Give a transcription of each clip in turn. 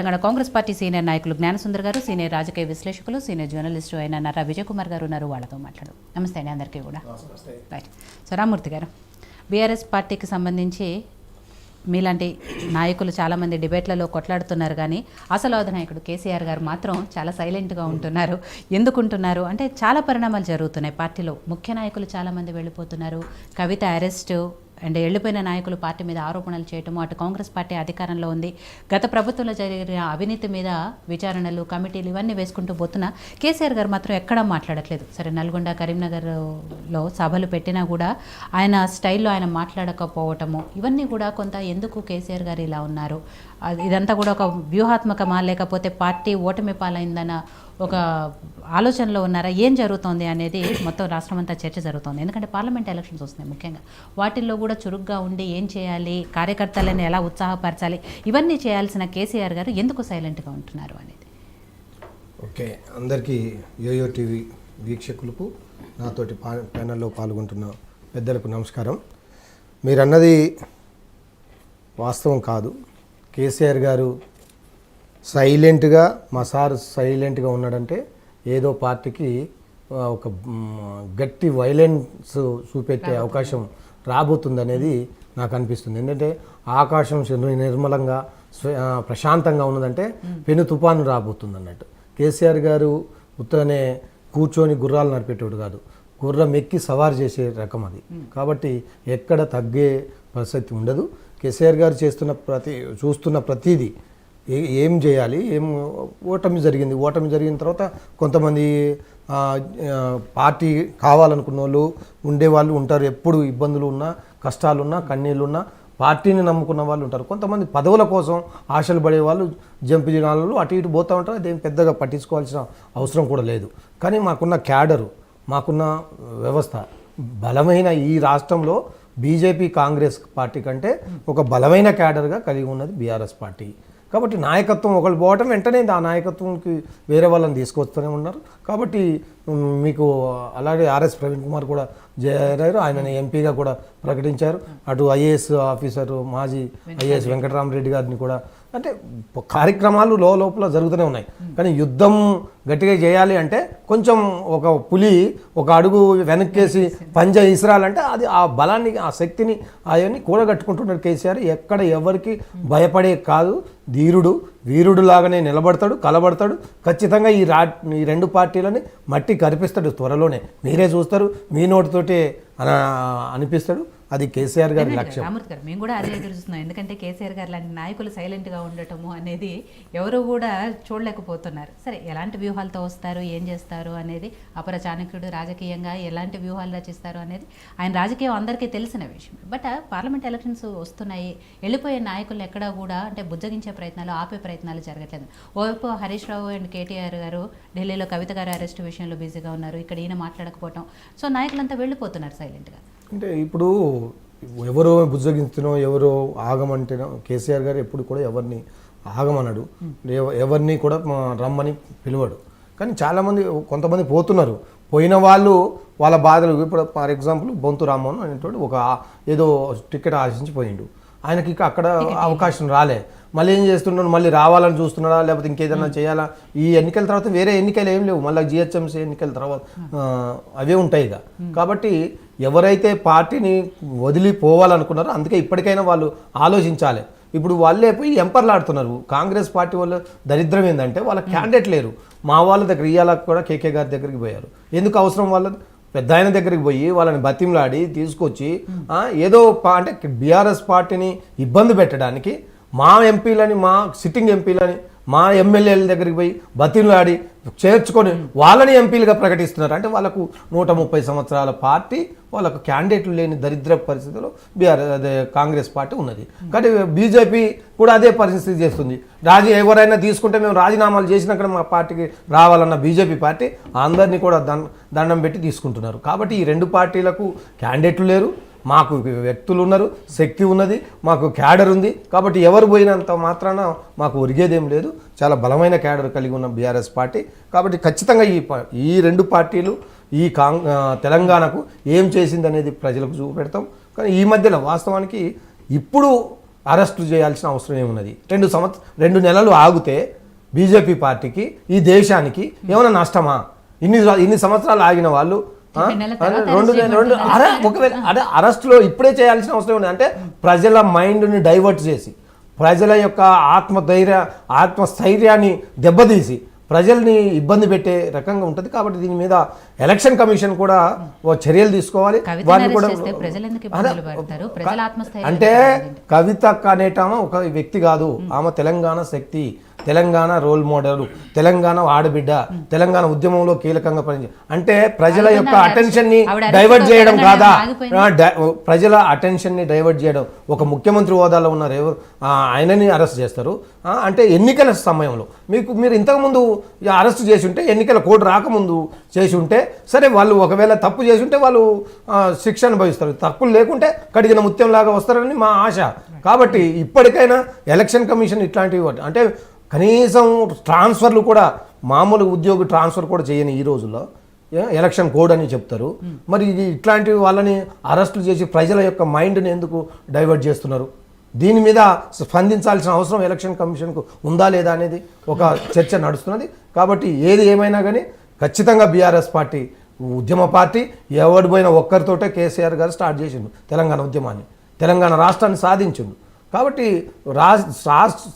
Telangana Congress party senior నాయకులు జ్ఞానసుందర్ గారు, senior రాజకీయ విశ్లేషకులు, సీనియర్ జర్నలిస్టు అయిన నర్రా విజయ్ కుమార్ గారు ఉన్నారు. వాళ్ళతో మాట్లాడు. నమస్తే అండి అందరికీ కూడా. రైట్. సో రామ్మూర్తి గారు, బీఆర్ఎస్ పార్టీకి సంబంధించి మీలాంటి నాయకులు చాలామంది డిబేట్లలో కొట్లాడుతున్నారు, కానీ అసలు అధినాయకుడు కేసీఆర్ గారు మాత్రం చాలా సైలెంట్గా ఉంటున్నారు. ఎందుకుంటున్నారు అంటే చాలా పరిణామాలు జరుగుతున్నాయి పార్టీలో. ముఖ్య నాయకులు చాలామంది వెళ్ళిపోతున్నారు. కవిత అరెస్టు అండ్ వెళ్ళిపోయిన నాయకులు పార్టీ మీద ఆరోపణలు చేయటము, అటు కాంగ్రెస్ పార్టీ అధికారంలో ఉంది, గత ప్రభుత్వంలో జరిగిన అవినీతి మీద విచారణలు, కమిటీలు ఇవన్నీ వేసుకుంటూ పోతున్నా కేసీఆర్ గారు మాత్రం ఎక్కడా మాట్లాడట్లేదు. సరే, నల్గొండ, కరీంనగర్లో సభలు పెట్టినా కూడా ఆయన స్టైల్లో ఆయన మాట్లాడకపోవటము, ఇవన్నీ కూడా కొంత ఎందుకు కేసీఆర్ గారు ఇలా ఉన్నారు, ఇదంతా కూడా ఒక వ్యూహాత్మకమా లేకపోతే పార్టీ ఓటమి పాలైందన్న ఒక ఆలోచనలో ఉన్నారా, ఏం జరుగుతోంది అనేది మొత్తం రాష్ట్రమంతా చర్చ జరుగుతోంది. ఎందుకంటే పార్లమెంట్ ఎలక్షన్స్ వస్తున్నాయి. ముఖ్యంగా వాటిల్లో కూడా చురుగ్గా ఉండి ఏం చేయాలి, కార్యకర్తలను ఎలా ఉత్సాహపరచాలి, ఇవన్నీ చేయాల్సిన కేసీఆర్ గారు ఎందుకు సైలెంట్గా ఉంటున్నారు అనేది. ఓకే, అందరికీ యోయో టీవీ వీక్షకులకు, నాతోటి ప్యానల్లో పాల్గొంటున్న పెద్దలకు నమస్కారం. మీరన్నది వాస్తవం కాదు. కేసీఆర్ గారు సైలెంట్గా, మా సార్ సైలెంట్గా ఉన్నాడంటే ఏదో పార్టీకి ఒక గట్టి వైలెన్స్ చూపెట్టే అవకాశం రాబోతుందనేది నాకు అనిపిస్తుంది. ఎందుకంటే ఆకాశం నిర్మలంగా ప్రశాంతంగా ఉన్నదంటే పెను తుఫాను రాబోతుంది అన్నట్టు. కేసీఆర్ గారు ఉత్తనే కూర్చొని గుర్రాలు నడిపేటోడు కాదు, గుర్రం ఎక్కి సవారు చేసే రకం అది. కాబట్టి ఎక్కడ తగ్గే పరిస్థితి ఉండదు. కేసీఆర్ గారు చూస్తున్న ప్రతిదీ ఏం చేయాలి, ఓటమి జరిగిన తర్వాత కొంతమంది పార్టీ కావాలనుకున్న వాళ్ళు ఉండేవాళ్ళు ఉంటారు. ఎప్పుడు ఇబ్బందులు ఉన్నా, కష్టాలున్నా, కన్నీళ్ళున్నా పార్టీని నమ్ముకున్న వాళ్ళు ఉంటారు. కొంతమంది పదవుల కోసం ఆశలు పడే వాళ్ళు జంపు జిల్లాలలో అటు ఇటు పోతూ ఉంటారు. అదేం పెద్దగా పట్టించుకోవాల్సిన అవసరం కూడా లేదు. కానీ మాకున్న క్యాడరు, మాకున్న వ్యవస్థ బలమైన ఈ రాష్ట్రంలో బీజేపీ కాంగ్రెస్ పార్టీ కంటే ఒక బలమైన క్యాడర్గా కలిగి ఉన్నది బీఆర్ఎస్ పార్టీ. కాబట్టి నాయకత్వం ఒకళ్ళు పోవటం వెంటనే ఆ నాయకత్వంకి వేరే వాళ్ళని తీసుకొస్తూనే ఉన్నారు. కాబట్టి మీకు అలాగే ఆర్ఎస్ ప్రవీణ్ కుమార్ కూడా చేరారు, ఆయనని ఎంపీగా కూడా ప్రకటించారు. అటు ఐఏఎస్ ఆఫీసరు మాజీ ఐఏఎస్ వెంకటరామరెడ్డి గారిని కూడా, అంటే కార్యక్రమాలు లోపల జరుగుతూనే ఉన్నాయి. కానీ యుద్ధం గట్టిగా చేయాలి అంటే కొంచెం ఒక పులి ఒక అడుగు వెనక్కేసి పంజా ఇసరాలంటే అది ఆ బలాన్ని, ఆ శక్తిని అవన్నీ కూడగట్టుకుంటున్నారు కేసీఆర్. ఎక్కడ ఎవరికి భయపడే కాదు, ధీరుడు వీరుడు లాగానే నిలబడతాడు, కలబడతాడు. ఖచ్చితంగా ఈ రెండు పార్టీలని మట్టి కరిపిస్తాడు త్వరలోనే. మీరే చూస్తారు, మీ నోటితోటే అనిపిస్తాడు. అది కేసీఆర్ గారి లక్ష్యం. రామూర్తి గారు, మేము కూడా అదే ఎదురు చూస్తున్నాం. ఎందుకంటే కేసీఆర్ గారు లాంటి నాయకులు సైలెంట్గా ఉండటము అనేది ఎవరు కూడా చూడలేకపోతున్నారు. సరే, ఎలాంటి వ్యూహాలతో వస్తారు, ఏం చేస్తారు అనేది, అపర చాణక్యుడు రాజకీయంగా ఎలాంటి వ్యూహాలు రచిస్తారు అనేది ఆయన రాజకీయం అందరికీ తెలిసిన విషయం. బట్ పార్లమెంట్ ఎలక్షన్స్ వస్తున్నాయి, వెళ్ళిపోయే నాయకులు ఎక్కడా కూడా అంటే బుజ్జగించే ప్రయత్నాలు, ఆపే ప్రయత్నాలు జరగట్లేదు. ఓవైపు హరీష్ రావు అండ్ కేటీఆర్ గారు ఢిల్లీలో కవిత గారు అరెస్ట్ విషయంలో బిజీగా ఉన్నారు, ఇక్కడ ఈయన మాట్లాడకపోవటం. సో నాయకులంతా వెళ్ళిపోతున్నారు సైలెంట్గా. అంటే ఇప్పుడు ఎవరో బుజ్జగించునో ఎవరో ఆగమంటేనో కేసీఆర్ గారు ఎప్పుడు కూడా ఎవరిని ఆగమనడు, ఎవరిని కూడా రమ్మని పిలవడు. కానీ చాలామంది కొంతమంది పోతున్నారు. పోయిన వాళ్ళు వాళ్ళ బాధలు, ఇప్పుడు ఫర్ ఎగ్జాంపుల్ బొంతు రామ్మోహన్ అనేటువంటి ఒక ఏదో టికెట్ ఆశించి పోయిండు, ఆయనకి అక్కడ అవకాశం రాలే. మళ్ళీ ఏం చేస్తున్నాడు, మళ్ళీ రావాలని చూస్తున్నాడా లేకపోతే ఇంకేదన్నా చేయాలా? ఈ ఎన్నికల తర్వాత వేరే ఎన్నికలు ఏం లేవు, మళ్ళీ జిహెచ్ఎంసీ ఎన్నికల తర్వాత అవే ఉంటాయి ఇక. కాబట్టి ఎవరైతే పార్టీని వదిలిపోవాలనుకున్నారో అందుకే ఇప్పటికైనా వాళ్ళు ఆలోచించాలి. ఇప్పుడు వాళ్ళే పోయి ఎంపర్లాడుతున్నారు. కాంగ్రెస్ పార్టీ వాళ్ళు దరిద్రం ఏంటంటే వాళ్ళ క్యాండిడేట్ లేరు. మా వాళ్ళ దగ్గర ఇయ్యాల కూడా కేకే గారి దగ్గరికి పోయారు. ఎందుకు అవసరం? వాళ్ళది పెద్ద ఆయన దగ్గరికి పోయి వాళ్ళని బతిమలాడి తీసుకొచ్చి ఏదో అంటే బీఆర్ఎస్ పార్టీని ఇబ్బంది పెట్టడానికి మా ఎంపీలని, మా సిట్టింగ్ ఎంపీలని, మా ఎమ్మెల్యేల దగ్గరికి పోయి బతిమలాడి చేర్చుకొని వాళ్ళని ఎంపీలుగా ప్రకటిస్తున్నారు. అంటే వాళ్ళకు 130 సంవత్సరాల పార్టీ, వాళ్ళకు క్యాండిడేట్లు లేని దరిద్ర పరిస్థితిలో అదే కాంగ్రెస్ పార్టీ ఉన్నది. కానీ బీజేపీ కూడా అదే పరిస్థితి చేస్తుంది. ఎవరైనా తీసుకుంటే మేము రాజీనామాలు చేసినాక మా పార్టీకి రావాలన్న బీజేపీ పార్టీ అందరినీ కూడా దండం పెట్టి తీసుకుంటున్నారు. కాబట్టి ఈ రెండు పార్టీలకు క్యాండిడేట్లు లేరు, మాకు వ్యక్తులు ఉన్నారు, శక్తి ఉన్నది, మాకు క్యాడర్ ఉంది. కాబట్టి ఎవరు పోయినంత మాత్రాన మాకు ఒరిగేదేం లేదు. చాలా బలమైన క్యాడర్ కలిగి ఉన్న బీఆర్ఎస్ పార్టీ. కాబట్టి ఖచ్చితంగా ఈ రెండు పార్టీలు ఈ తెలంగాణకు ఏం చేసింది అనేది ప్రజలకు చూపెడతాం. కానీ ఈ మధ్యలో వాస్తవానికి ఇప్పుడు అరెస్టు చేయాల్సిన అవసరం ఏమున్నది? 2 నెలలు ఆగితే బీజేపీ పార్టీకి, ఈ దేశానికి ఏమైనా నష్టమా? ఇన్ని సంవత్సరాలు ఆగిన వాళ్ళు ఒకవేళ అరెస్టులో ఇప్పుడే చేయాల్సిన అవసరం ఉంది. అంటే ప్రజల మైండ్ని డైవర్ట్ చేసి, ప్రజల యొక్క ఆత్మస్థైర్యాన్ని దెబ్బతీసి, ప్రజల్ని ఇబ్బంది పెట్టే రకంగా ఉంటుంది. కాబట్టి దీని మీద ఎలక్షన్ కమిషన్ కూడా చర్యలు తీసుకోవాలి. వాళ్ళు కూడా అంటే కవిత అనేటామా ఒక వ్యక్తి కాదు, ఆమె తెలంగాణ శక్తి, తెలంగాణ రోల్ మోడల్, తెలంగాణ ఆడబిడ్డ, తెలంగాణ ఉద్యమంలో కీలకంగా పనిచేసి, అంటే ప్రజల యొక్క అటెన్షన్ని డైవర్ట్ చేయడం కాదా? ప్రజల అటెన్షన్ని డైవర్ట్ చేయడం. ఒక ముఖ్యమంత్రి హోదాలో ఉన్నారు, ఆయనని అరెస్ట్ చేస్తారు. అంటే ఎన్నికల సమయంలో మీరు ఇంతకుముందు అరెస్ట్ చేసి ఉంటే, ఎన్నికల కోడ్ రాకముందు చేసి ఉంటే సరే, వాళ్ళు ఒకవేళ తప్పు చేసి ఉంటే వాళ్ళు శిక్ష అనుభవిస్తారు. తప్పులు లేకుంటే కడిగిన ముత్యంలాగా వస్తారని మా ఆశ. కాబట్టి ఇప్పటికైనా ఎలక్షన్ కమిషన్ ఇట్లాంటివి, అంటే కనీసం ట్రాన్స్ఫర్లు కూడా, మామూలు ఉద్యోగి ట్రాన్స్ఫర్ కూడా చేయని ఈ రోజుల్లో ఎలక్షన్ కోడ్ అని చెప్తారు. మరి ఇట్లాంటి వాళ్ళని అరెస్టులు చేసి ప్రజల యొక్క మైండ్ని ఎందుకు డైవర్ట్ చేస్తున్నారు? దీని మీద స్పందించాల్సిన అవసరం ఎలక్షన్ కమిషన్కు ఉందా లేదా అనేది ఒక చర్చ నడుస్తున్నది. కాబట్టి ఏది ఏమైనా కానీ ఖచ్చితంగా బీఆర్ఎస్ పార్టీ ఉద్యమ పార్టీ, ఎవడు పోయిన ఒక్కరితోటే కేసీఆర్ గారు స్టార్ట్ చేసిండు తెలంగాణ ఉద్యమాన్ని, తెలంగాణ రాష్ట్రాన్ని సాధించిండు. కాబట్టి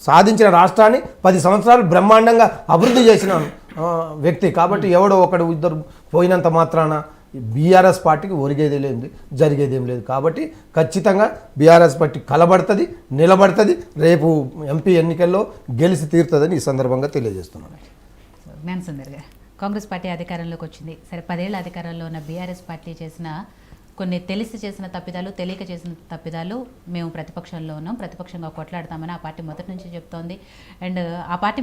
సాధించిన రాష్ట్రాన్ని 10 సంవత్సరాలు బ్రహ్మాండంగా అభివృద్ధి చేసిన వ్యక్తి. కాబట్టి ఎవడో ఒకడు ఇద్దరు పోయినంత మాత్రాన బీఆర్ఎస్ పార్టీకి ఒరిగేది లేదు, జరిగేది ఏం లేదు. కాబట్టి ఖచ్చితంగా బీఆర్ఎస్ పార్టీ కలబడుతుంది, నిలబడుతుంది, రేపు ఎంపీ ఎన్నికల్లో గెలిచి తీరుతుందని ఈ సందర్భంగా తెలియజేస్తున్నాను. జ్ఞానసుందర్ గారు, కాంగ్రెస్ పార్టీ అధికారంలోకి వచ్చింది. సరే, 10 ఏళ్ల అధికారంలో ఉన్న బీఆర్ఎస్ పార్టీ చేసిన కొన్ని తెలిసి చేసిన తప్పిదాలు, తెలియక చేసిన తప్పిదాలు మేము ప్రతిపక్షంలో ఉన్నాం, ప్రతిపక్షంగా కొట్లాడతామని ఆ పార్టీ మొదటి నుంచి చెప్తోంది. అండ్ ఆ పార్టీ